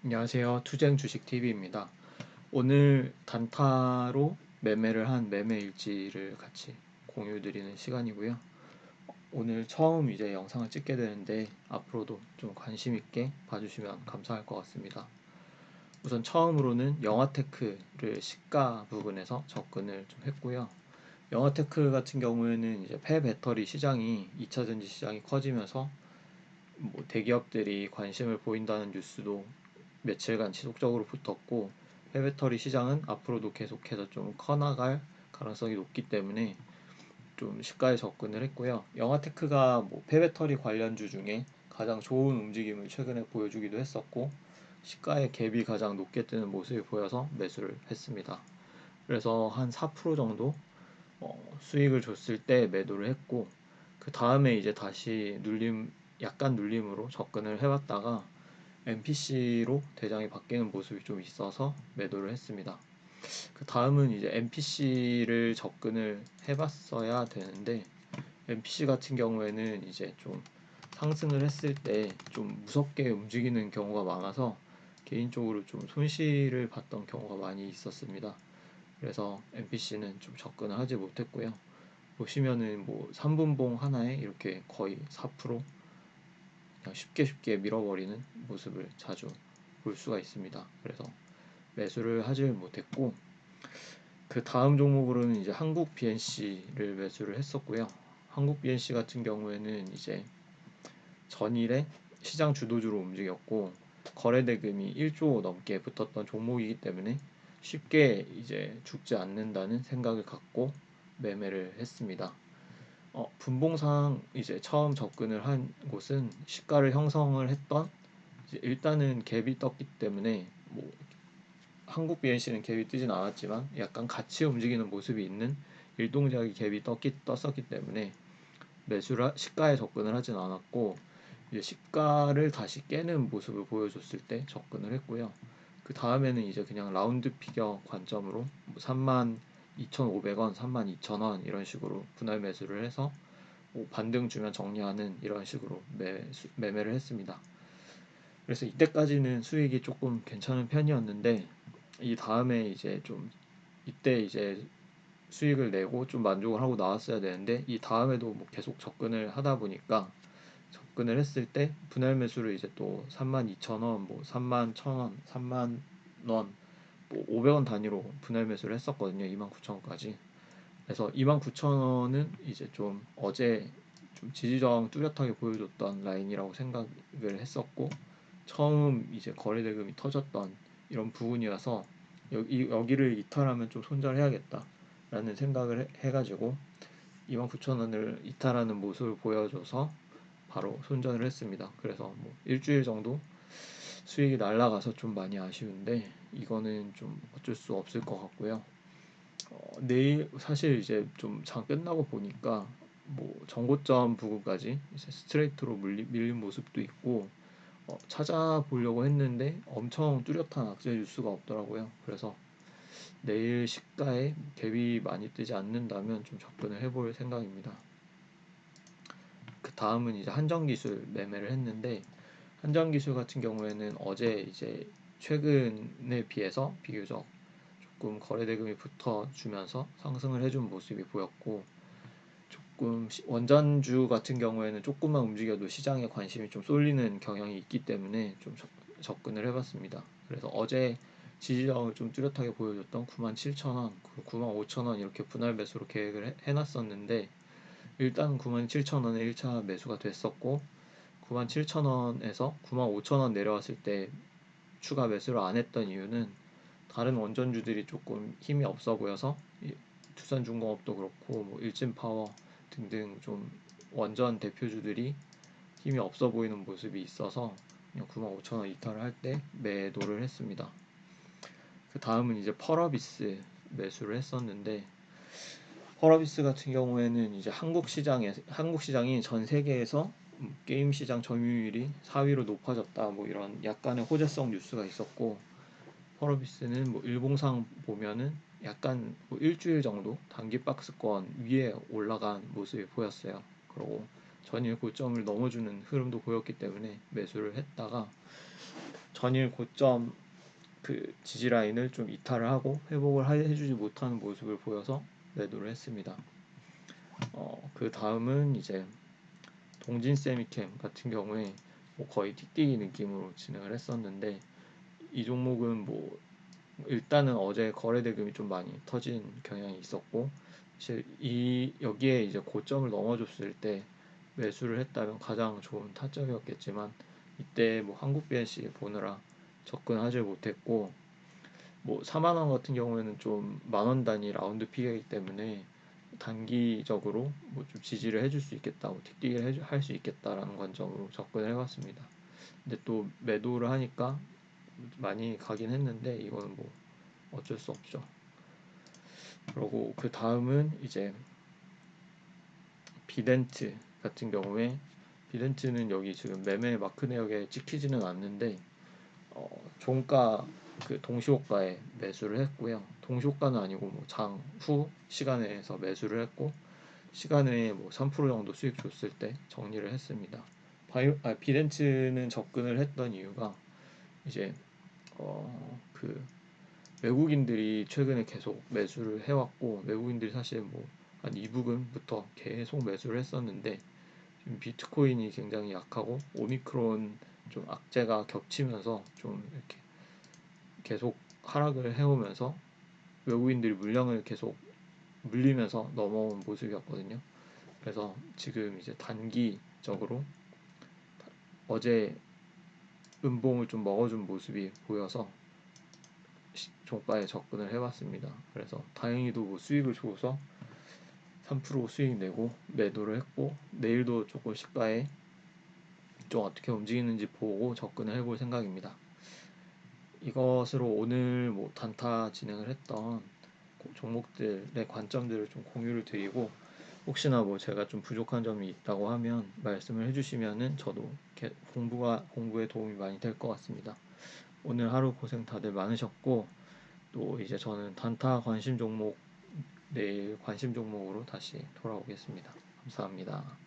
안녕하세요. 투쟁 주식 TV입니다. 오늘 단타로 매매를 한 매매 일지를 같이 공유 드리는 시간이고요. 오늘 처음 이제 영상을 찍게 되는데 앞으로도 좀 관심 있게 봐주시면 감사할 것 같습니다. 우선 처음으로는 영화테크를 시가 부분에서 접근을 좀 했고요. 영화테크 같은 경우에는 이제 폐배터리 시장이 2차 전지 시장이 커지면서 뭐 대기업들이 관심을 보인다는 뉴스도 며칠간 지속적으로 붙었고, 폐배터리 시장은 앞으로도 계속해서 좀 커나갈 가능성이 높기 때문에 좀 시가에 접근을 했고요. 영화테크가 뭐 폐배터리 관련주 중에 가장 좋은 움직임을 최근에 보여주기도 했었고, 시가의 갭이 가장 높게 뜨는 모습이 보여서 매수를 했습니다. 그래서 한 4% 정도 수익을 줬을 때 매도를 했고, 그 다음에 이제 다시 약간 눌림으로 접근을 해봤다가 MPC로 대장이 바뀌는 모습이 좀 있어서 매도를 했습니다. 그 다음은 이제 MPC를 접근을 해봤어야 되는데, MPC 같은 경우에는 이제 좀 상승을 했을 때 좀 무섭게 움직이는 경우가 많아서 개인적으로 좀 손실을 봤던 경우가 많이 있었습니다. 그래서 MPC는 좀 접근을 하지 못했고요. 보시면은 뭐 3분봉 하나에 이렇게 거의 4% 그냥 쉽게 밀어버리는 모습을 자주 볼 수가 있습니다. 그래서 매수를 하질 못했고, 그 다음 종목으로는 이제 한국 BNC를 매수를 했었고요. 한국 BNC 같은 경우에는 이제 전일에 시장 주도주로 움직였고, 거래 대금이 1조 넘게 붙었던 종목이기 때문에 쉽게 이제 죽지 않는다는 생각을 갖고 매매를 했습니다. 분봉상 이제 처음 접근을 한 곳은 시가를 형성을 했던, 이제 일단은 갭이 떴기 때문에 뭐 한국 BNC는 갭이 뜨진 않았지만 약간 같이 움직이는 모습이 있는 일동작이 갭이 떴었기 때문에 시가에 접근을 하진 않았고, 이제 시가를 다시 깨는 모습을 보여줬을 때 접근을 했고요. 그 다음에는 이제 그냥 라운드 피겨 관점으로 32,500원, 32,000원 이런 식으로 분할 매수를 해서 반등 주면 정리하는 이런 식으로 매매를 했습니다. 그래서 이때까지는 수익이 조금 괜찮은 편이었는데, 이 다음에 이제 좀 이때 이제 수익을 내고 좀 만족을 하고 나왔어야 되는데, 이 다음에도 뭐 계속 접근을 하다 보니까 접근을 했을 때 분할 매수를 이제 또 32,000원, 뭐 31,000원, 3만 원, 뭐 500원 단위로 분할 매수를 했었거든요. 29,000원까지. 그래서 29,000원은 이제 좀 어제 좀 지지저항 뚜렷하게 보여줬던 라인이라고 생각을 했었고, 처음 이제 거래 대금이 터졌던 이런 부분이라서 여기를 이탈하면 좀 손절해야겠다라는 생각을 해가지고 29,000원을 이탈하는 모습을 보여줘서 바로 손절을 했습니다. 그래서 뭐 일주일 정도 수익이 날라가서 좀 많이 아쉬운데, 이거는 좀 어쩔 수 없을 것 같고요. 내일 사실 이제 좀 장 끝나고 보니까 뭐 정고점 부근까지 이제 스트레이트로 밀린 모습도 있고, 찾아보려고 했는데 엄청 뚜렷한 악재 뉴스가 없더라고요. 그래서 내일 시가에 갭이 많이 뜨지 않는다면 좀 접근을 해볼 생각입니다. 그 다음은 이제 한정기술 매매를 했는데, 한정기술 같은 경우에는 어제 이제 최근에 비해서 비교적 조금 거래 대금이 붙어주면서 상승을 해준 모습이 보였고, 조금 원전주 같은 경우에는 조금만 움직여도 시장에 관심이 좀 쏠리는 경향이 있기 때문에 좀 접근을 해봤습니다. 그래서 어제 지지저항을 좀 뚜렷하게 보여줬던 97,000원, 95,000원 이렇게 분할 매수로 계획을 해놨었는데, 일단 97,000원에 1차 매수가 됐었고, 97,000원에서 95,000원 내려왔을 때 추가 매수를 안 했던 이유는 다른 원전주들이 조금 힘이 없어 보여서, 두산중공업도 그렇고 뭐 일진파워 등등 좀 원전 대표주들이 힘이 없어 보이는 모습이 있어서 그냥 95,000원 이탈을 할 때 매도를 했습니다. 그 다음은 이제 펄어비스 매수를 했었는데, 펄어비스 같은 경우에는 이제 한국 시장이 전 세계에서 게임 시장 점유율이 4위로 높아졌다, 뭐 이런 약간의 호재성 뉴스가 있었고, 펄어비스는 뭐 일봉상 보면은 약간 뭐 일주일 정도 단기 박스권 위에 올라간 모습이 보였어요. 그리고 전일 고점을 넘어주는 흐름도 보였기 때문에 매수를 했다가 전일 고점 그 지지 라인을 좀 이탈을 하고 회복을 해주지 못하는 모습을 보여서 매도를 했습니다. 그 다음은 이제 동진 세미캠 같은 경우에 뭐 거의 틱틱이 느낌으로 진행을 했었는데, 이 종목은 뭐 일단은 어제 거래 대금이 좀 많이 터진 경향이 있었고, 사실 여기에 이제 고점을 넘어줬을 때 매수를 했다면 가장 좋은 타점이었겠지만, 이때 뭐 한국 BNC 보느라 접근하지 못했고, 뭐 4만 원 같은 경우에는 좀 만원 단위 라운드 피해이기 때문에 단기적으로 뭐 좀 지지를 해줄 수 있겠다고, 틱틱을 할 수 있겠다라는 관점으로 접근을 해봤습니다. 근데 또 매도를 하니까 많이 가긴 했는데 이거는 뭐 어쩔 수 없죠. 그리고 그 다음은 이제 비덴트 같은 경우에, 비덴트는 여기 지금 매매 마크 내역에 찍히지는 않는데 종가 그 동시호가에 매수를 했고요. 동시호가는 아니고 뭐 장후 시간에서 매수를 했고, 시간에 뭐 3% 정도 수익 줬을 때 정리를 했습니다. 비덴츠는 접근을 했던 이유가 이제 그 외국인들이 최근에 계속 매수를 해왔고, 외국인들이 사실 뭐 한 이 부근부터 계속 매수를 했었는데, 지금 비트코인이 굉장히 약하고 오미크론 좀 악재가 겹치면서 좀 이렇게 계속 하락을 해오면서 외국인들이 물량을 계속 물리면서 넘어온 모습이었거든요. 그래서 지금 이제 단기적으로 어제 음봉을 좀 먹어준 모습이 보여서 종가에 접근을 해봤습니다. 그래서 다행히도 뭐 수익을 줘서 3% 수익 내고 매도를 했고, 내일도 조금 시가에 좀 어떻게 움직이는지 보고 접근을 해볼 생각입니다. 이것으로 오늘 뭐 단타 진행을 했던 종목들의 관점들을 좀 공유를 드리고, 혹시나 뭐 제가 좀 부족한 점이 있다고 하면 말씀을 해주시면은 저도 공부에 도움이 많이 될 것 같습니다. 오늘 하루 고생 다들 많으셨고, 또 이제 저는 단타 관심 종목, 내일 관심 종목으로 다시 돌아오겠습니다. 감사합니다.